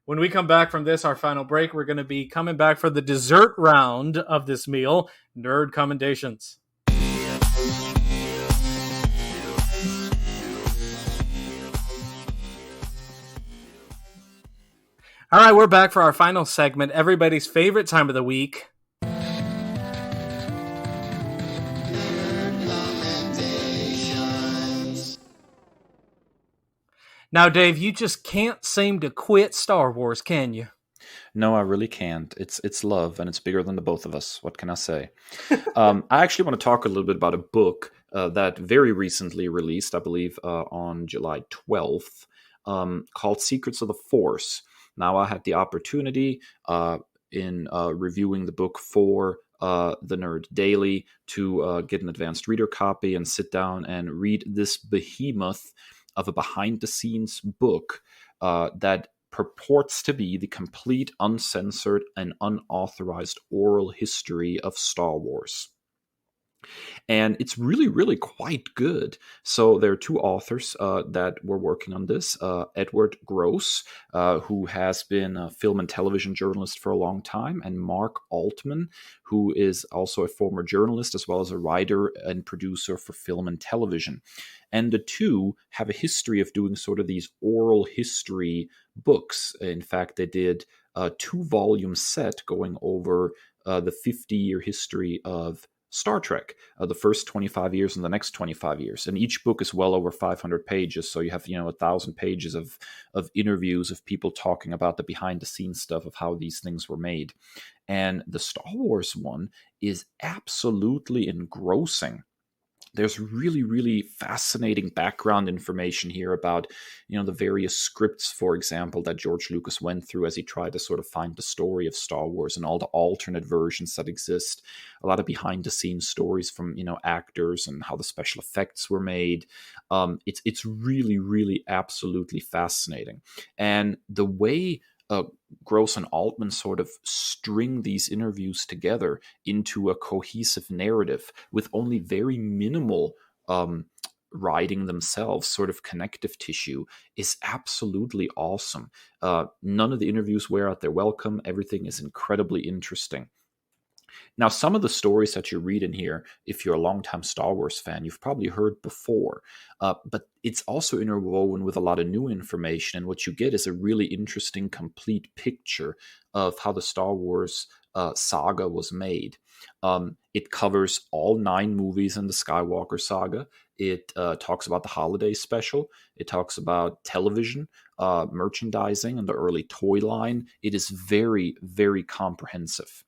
When we come back from this, our final break, we're going to be coming back for the dessert round of this meal, Nerd Commendations. All right, we're back for our final segment, everybody's favorite time of the week. Now, Dave, you just can't seem to quit Star Wars, can you? No, I really can't. It's love, and it's bigger than the both of us. What can I say? I actually want to talk a little bit about a book that very recently released, I believe, on July 12th, called Secrets of the Force. Now, I had the opportunity in reviewing the book for the Nerd Daily to get an advanced reader copy and sit down and read this behemoth of a behind-the-scenes book that purports to be the complete, uncensored, and unauthorized oral history of Star Wars. And it's really, really quite good. So there are 2 authors that were working on this. Edward Gross, who has been a film and television journalist for a long time, and Mark Altman, who is also a former journalist as well as a writer and producer for film and television. And the 2 have a history of doing sort of these oral history books. In fact, they did a 2-volume set going over the 50-year history of Star Trek, the first 25 years and the next 25 years. And each book is well over 500 pages. So you have, 1,000 pages of interviews of people talking about the behind the scenes stuff of how these things were made. And the Star Wars one is absolutely engrossing. There's really, really fascinating background information here about, the various scripts, for example, that George Lucas went through as he tried to sort of find the story of Star Wars and all the alternate versions that exist. A lot of behind-the-scenes stories from, actors and how the special effects were made. It's really, really absolutely fascinating. And the way Gross and Altman sort of string these interviews together into a cohesive narrative with only very minimal writing themselves, sort of connective tissue, is absolutely awesome. None of the interviews wear out their welcome. Everything is incredibly interesting. Now, some of the stories that you read in here, if you're a longtime Star Wars fan, you've probably heard before, but it's also interwoven with a lot of new information, and what you get is a really interesting, complete picture of how the Star Wars saga was made. It covers all 9 movies in the Skywalker saga. It talks about the holiday special. It talks about television, merchandising, and the early toy line. It is very, very comprehensive.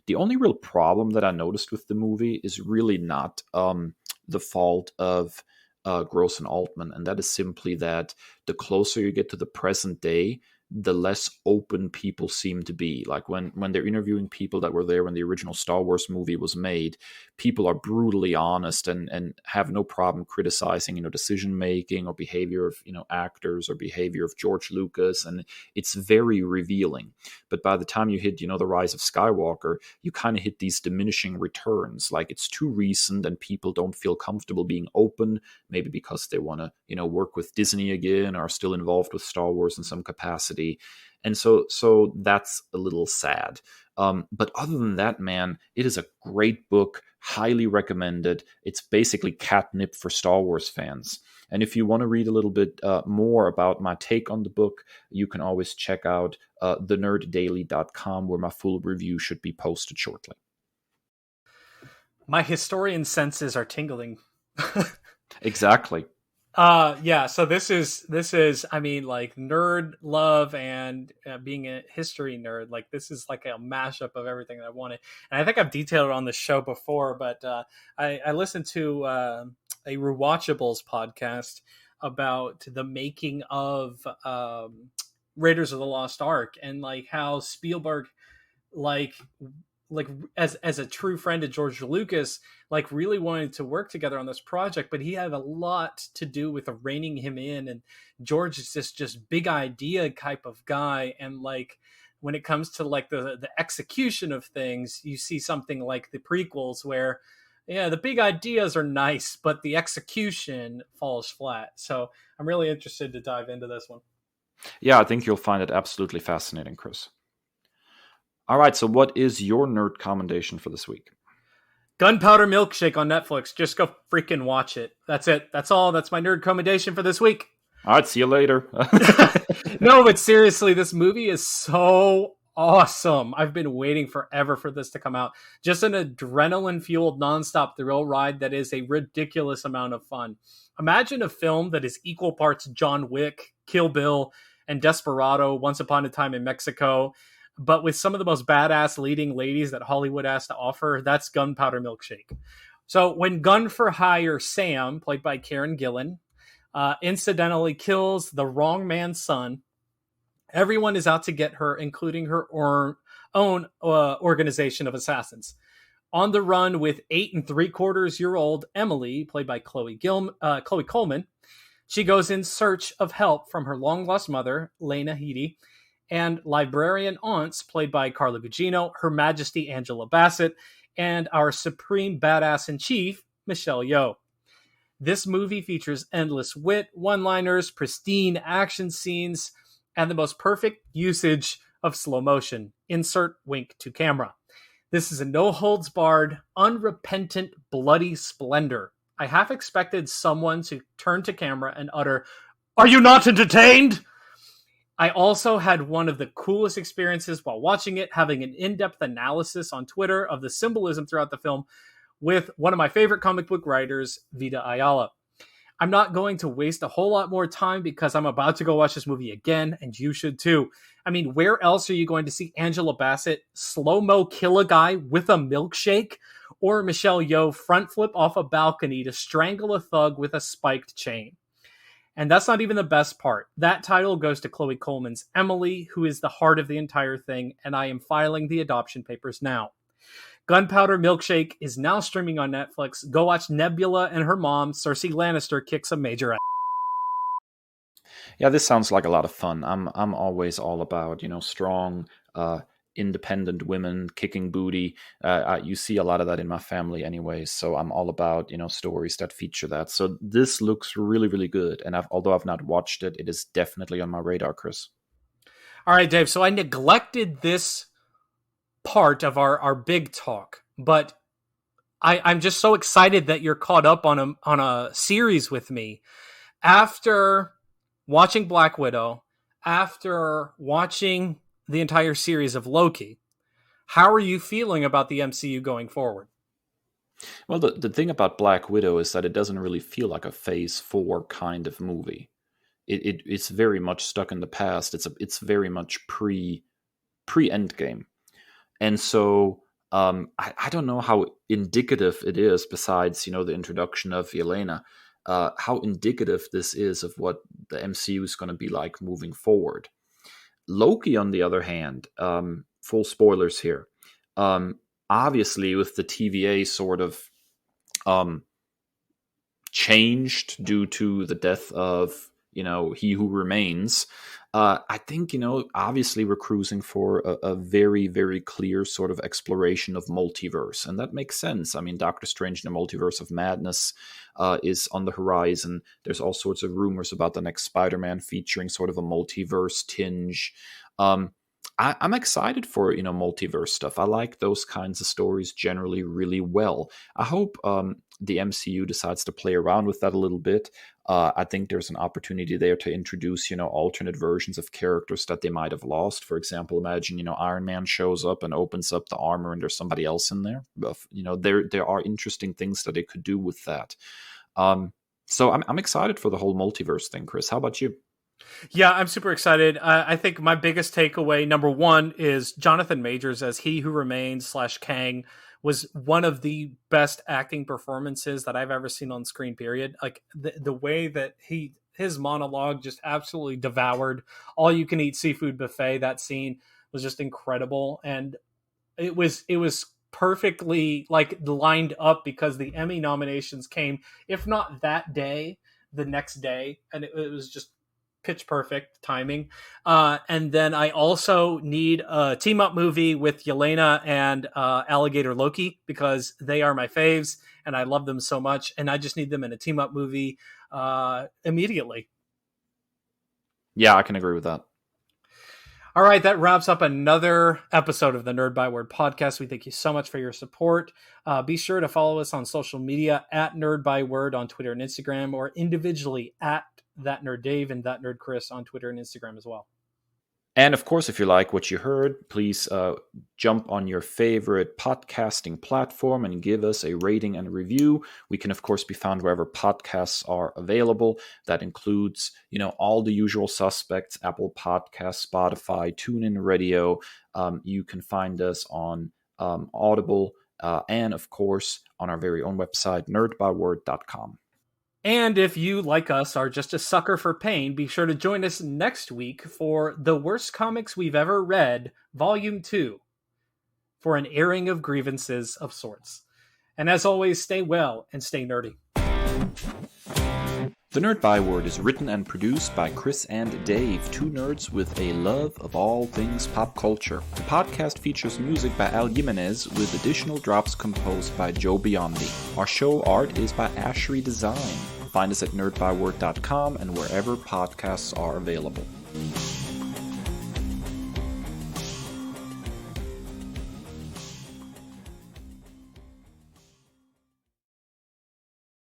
The only real problem that I noticed with the movie is really not the fault of Gross and Altman, and that is simply that the closer you get to the present day, the less open people seem to be. Like when they're interviewing people that were there when the original Star Wars movie was made, people are brutally honest and have no problem criticizing, decision making or behavior of, actors or behavior of George Lucas. And it's very revealing. But by the time you hit, the Rise of Skywalker, you kind of hit these diminishing returns. Like it's too recent and people don't feel comfortable being open, maybe because they want to, work with Disney again or are still involved with Star Wars in some capacity. And so that's a little sad. But other than that, man, it is a great book, highly recommended. It's basically catnip for Star Wars fans. And if you want to read a little bit more about my take on the book, you can always check out thenerddaily.com, where my full review should be posted shortly. My historian senses are tingling. Exactly. Yeah, so this is I mean, like, nerd love and being a history nerd, like this is like a mashup of everything that I wanted. And I think I've detailed it on the show before, but I listened to a Rewatchables podcast about the making of Raiders of the Lost Ark, and like how Spielberg, like as a true friend of George Lucas, like really wanted to work together on this project, but he had a lot to do with reining him in. And George is just big idea type of guy. And like, when it comes to like the execution of things, you see something like the prequels where, yeah, the big ideas are nice, but the execution falls flat. So I'm really interested to dive into this one. Yeah, I think you'll find it absolutely fascinating, Chris. All right, so what is your nerd commendation for this week? Gunpowder Milkshake on Netflix. Just go freaking watch it. That's it. That's all. That's my nerd commendation for this week. All right, see you later. No, but seriously, this movie is so awesome. I've been waiting forever for this to come out. Just an adrenaline-fueled nonstop thrill ride that is a ridiculous amount of fun. Imagine a film that is equal parts John Wick, Kill Bill, and Desperado, Once Upon a Time in Mexico, but with some of the most badass leading ladies that Hollywood has to offer. That's Gunpowder Milkshake. So when Gun for Hire Sam, played by Karen Gillan, incidentally kills the wrong man's son, everyone is out to get her, including her own organization of assassins. On the run with 8 3/4-year-old Emily, played by Chloe Coleman, she goes in search of help from her long-lost mother, Lena Headey, and librarian aunts, played by Carla Gugino, Her Majesty Angela Bassett, and our supreme badass-in-chief, Michelle Yeoh. This movie features endless wit, one-liners, pristine action scenes, and the most perfect usage of slow motion. Insert wink to camera. This is a no-holds-barred, unrepentant, bloody splendor. I half expected someone to turn to camera and utter, "Are you not entertained?" I also had one of the coolest experiences while watching it, having an in-depth analysis on Twitter of the symbolism throughout the film with one of my favorite comic book writers, Vita Ayala. I'm not going to waste a whole lot more time because I'm about to go watch this movie again, and you should too. I mean, where else are you going to see Angela Bassett slow-mo kill a guy with a milkshake, or Michelle Yeoh front flip off a balcony to strangle a thug with a spiked chain? And that's not even the best part. That title goes to Chloe Coleman's Emily, who is the heart of the entire thing, and I am filing the adoption papers now. Gunpowder Milkshake is now streaming on Netflix. Go watch Nebula and her mom, Cersei Lannister, kick some major ass. Yeah, this sounds like a lot of fun. I'm always all about, strong, independent women kicking booty. You see a lot of that in my family anyway, so I'm all about stories that feature that. So this looks really, really good, and although I've not watched it, it is definitely on my radar, Chris. All right, Dave, so I neglected this part of our big talk, but I'm just so excited that you're caught up on a series with me. After watching Black Widow, after watching the entire series of Loki, how are you feeling about the MCU going forward? Well, the thing about Black Widow is that it doesn't really feel like a Phase 4 kind of movie. It's very much stuck in the past. It's very much pre-Endgame. And so I don't know how indicative it is, besides, the introduction of Yelena, how indicative this is of what the MCU is going to be like moving forward. Loki, on the other hand, full spoilers here. Obviously, with the TVA sort of changed due to the death of, He Who Remains, I think, obviously we're cruising for a very, very clear sort of exploration of multiverse. And that makes sense. I mean, Doctor Strange in the Multiverse of Madness is on the horizon. There's all sorts of rumors about the next Spider-Man featuring sort of a multiverse tinge. I'm excited for, multiverse stuff. I like those kinds of stories generally really well. I hope the MCU decides to play around with that a little bit. I think there's an opportunity there to introduce, alternate versions of characters that they might have lost. For example, imagine, Iron Man shows up and opens up the armor and there's somebody else in there. There are interesting things that they could do with that. So I'm excited for the whole multiverse thing, Chris. How about you? Yeah, I'm super excited. I think my biggest takeaway, number one, is Jonathan Majors as He Who Remains / Kang was one of the best acting performances that I've ever seen on screen, period. Like the way that his monologue just absolutely devoured all you can eat seafood buffet. That scene was just incredible. And it was perfectly lined up because the Emmy nominations came, if not that day, the next day. And it was just pitch perfect timing. And then I also need a team up movie with Yelena and Alligator Loki because they are my faves and I love them so much. And I just need them in a team up movie immediately. Yeah, I can agree with that. All right, that wraps up another episode of the Nerd Byword podcast. We thank you so much for your support. Be sure to follow us on social media at Nerd Byword on Twitter and Instagram, or individually at That Nerd Dave and That Nerd Chris on Twitter and Instagram as well. And of course, if you like what you heard, please jump on your favorite podcasting platform and give us a rating and a review. We can, of course, be found wherever podcasts are available. That includes, all the usual suspects: Apple Podcasts, Spotify, TuneIn Radio. You can find us on Audible and, of course, on our very own website, nerdbyword.com. And if you, like us, are just a sucker for pain, be sure to join us next week for The Worst Comics We've Ever Read, Volume 2, for an airing of grievances of sorts. And as always, stay well and stay nerdy. The Nerd Byword is written and produced by Kris and Dave, two nerds with a love of all things pop culture. The podcast features music by Al Jimenez with additional drops composed by Joe Biondi. Our show art is by Ashery Design. Find us at nerdbyword.com and wherever podcasts are available.